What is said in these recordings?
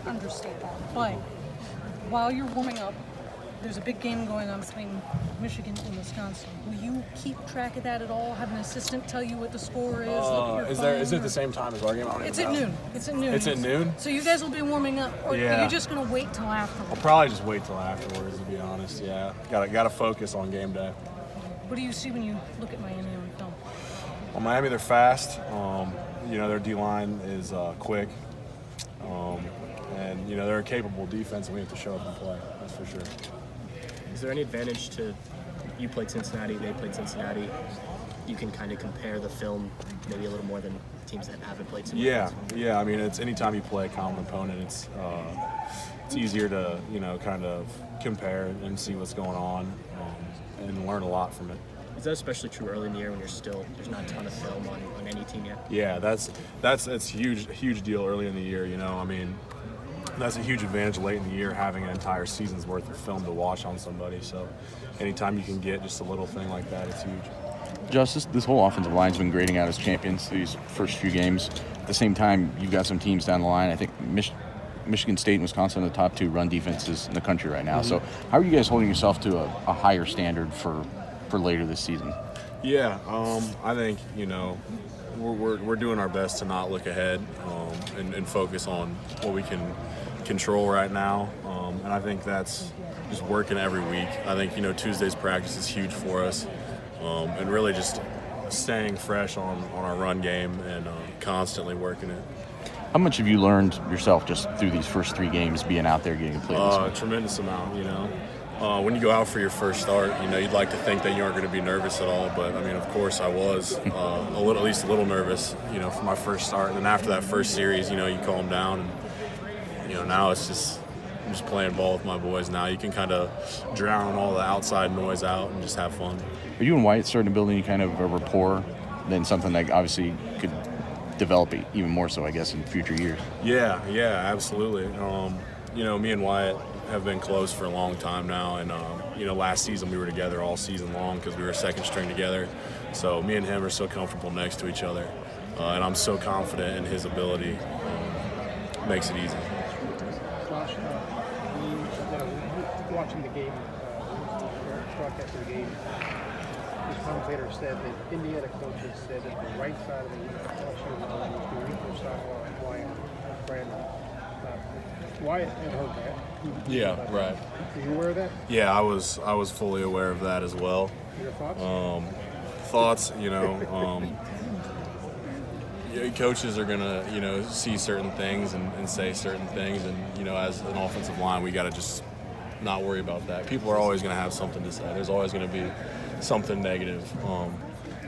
understate that. But while you're warming up, there's a big game going on between Michigan and Wisconsin. Will you keep track of that at all? Have an assistant tell you what the score is? Is it the same time as our game? It's at noon. It's at noon? So you guys will be warming up, or are you just going to wait till afterwards? I'll probably just wait till afterwards, to be honest, yeah. Got to focus on game day. What do you see when you look at Miami on film? Well, Miami, they're fast. Their D-line is quick. And, they're a capable defense, and we have to show up and play. That's for sure. Is there any advantage to you played Cincinnati, they played Cincinnati? You can kind of compare the film maybe a little more than teams that haven't played Cincinnati. Yeah. I mean, it's anytime you play a common opponent, it's easier to kind of compare and see what's going on and learn a lot from it. Is that especially true early in the year when there's not a ton of film on any team yet? Yeah, that's huge deal early in the year. I mean, that's a huge advantage late in the year, having an entire season's worth of film to watch on somebody. So anytime you can get just a little thing like that, it's huge. Justice, this whole offensive line's been grading out as champions these first few games. At the same time, you've got some teams down the line. I think Michigan State and Wisconsin are the top 2 run defenses in the country right now. Mm-hmm. So how are you guys holding yourself to a higher standard for later this season? Yeah, I think, we're doing our best to not look ahead and focus on what we can control right now. And I think that's just working every week. I think, Tuesday's practice is huge for us. And really just staying fresh on our run game and constantly working it. How much have you learned yourself just through these first 3 games being out there getting played? A tremendous amount, when you go out for your first start, you'd like to think that you aren't going to be nervous at all. But, I mean, of course I was at least a little nervous, for my first start. And then after that first series, you calm down. And, now it's just I'm just playing ball with my boys now. You can kind of drown all the outside noise out and just have fun. Are you and Wyatt starting to build any kind of a rapport? Then something that obviously could develop even more so, I guess, in future years. Yeah, absolutely. Me and Wyatt have been close for a long time now, and last season we were together all season long because we were second string together. So me and him are so comfortable next to each other, and I'm so confident in his ability. Makes it easy. Josh, watching the game, broadcast of the game, the commentator said that Indiana coaches said that the right side of the line was the weaker side of Wyatt Brandon. Wyatt had heard that. Yeah, right. Are you aware of that? Yeah, I was fully aware of that as well. Your thoughts? Thoughts, coaches are gonna, see certain things and say certain things, and as an offensive line, we got to just not worry about that. People are always gonna have something to say. There's always gonna be something negative.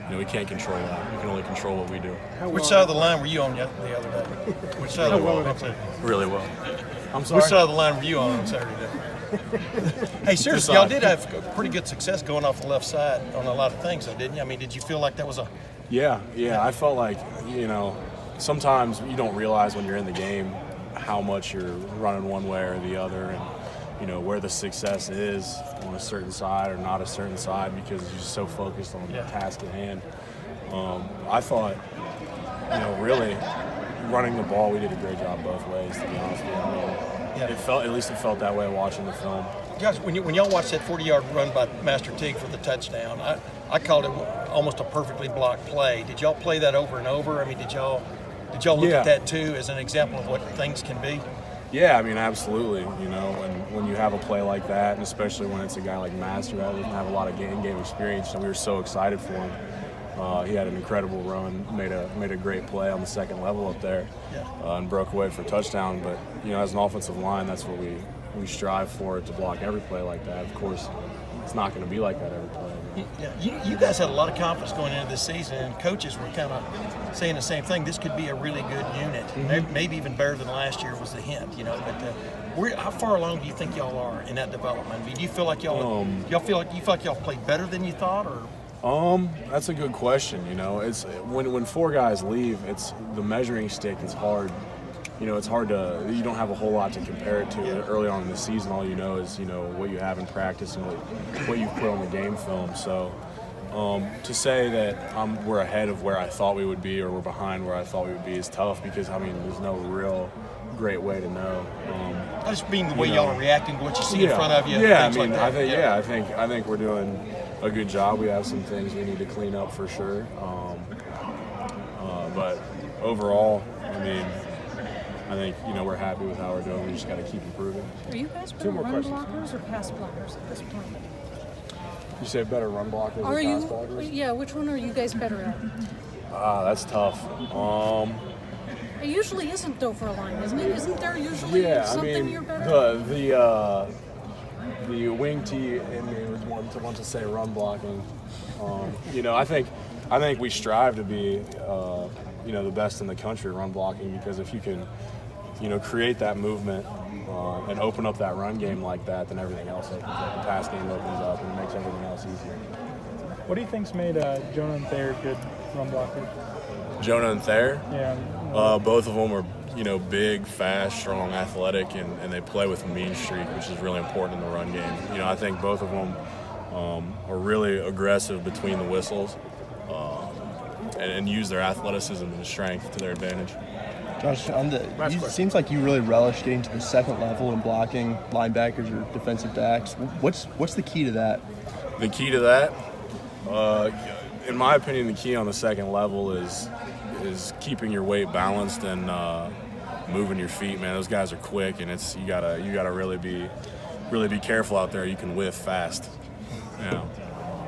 We can't control that. We can only control what we do. Which side of the line were you on the other day? Which side of the line? Really well. I'm sorry? Which side of the line were you on Saturday? Hey, seriously, y'all did have pretty good success going off the left side on a lot of things, though, didn't you? I mean, did you feel like that was a... Yeah. I felt like, sometimes you don't realize when you're in the game how much you're running one way or the other, and, where the success is on a certain side or not a certain side because you're just so focused on the task at hand. I thought, really running the ball, we did a great job both ways, to be honest with you. I mean, it felt that way watching the film. Guys, when y'all watched that 40-yard run by Master Teague for the touchdown, I called it almost a perfectly blocked play. Did y'all play that over and over? I mean, did y'all look at that too as an example of what things can be? Yeah, I mean, absolutely. When you have a play like that, and especially when it's a guy like Master who doesn't have a lot of game experience, and we were so excited for him. He had an incredible run, made a great play on the second level up there, and broke away for a touchdown. But as an offensive line, that's what we strive for, to block every play like that. Of course, it's not going to be like that every play. Yeah, you guys had a lot of confidence going into this season, and coaches were kind of saying the same thing. This could be a really good unit, maybe even better than last year was the hint. But how far along do you think y'all are in that development? I mean, do you feel like y'all played better than you thought, or? That's a good question. It's when 4 guys leave, it's the measuring stick is hard. It's hard you don't have a whole lot to compare it to early on in the season. All you know is, what you have in practice and what you've put on the game film. So, To say that we're ahead of where I thought we would be or we're behind where I thought we would be is tough because, I mean, there's no real great way to know. I just mean the way y'all are reacting to what you see in front of you. Yeah, things I mean, like that. I think we're doing a good job. We have some things we need to clean up for sure. But overall, I mean, I think, we're happy with how we're doing. We just got to keep improving. Are you guys better run blockers or pass blockers at this point? You say better run blockers or Are pass you? blockers? Yeah, which one are you guys better at? That's tough. It usually isn't though for a line, isn't it? Isn't there usually something you're better at? The wing tee in me would want to say run blocking. I think we strive to be the best in the country run blocking, because if you can create that movement and open up that run game like that, then everything else opens up. The pass game opens up and makes everything else easier. What do you think's made Jonah and Thayer good run blockers? Jonah and Thayer? Yeah. Both of them are, big, fast, strong, athletic, and they play with a mean streak, which is really important in the run game. I think both of them are really aggressive between the whistles and use their athleticism and strength to their advantage. Josh, it seems like you really relish getting to the second level and blocking linebackers or defensive backs. What's the key to that? The key to that, in my opinion, the key on the second level is keeping your weight balanced and moving your feet. Man, those guys are quick, and you gotta really be careful out there. You can whiff fast. Yeah.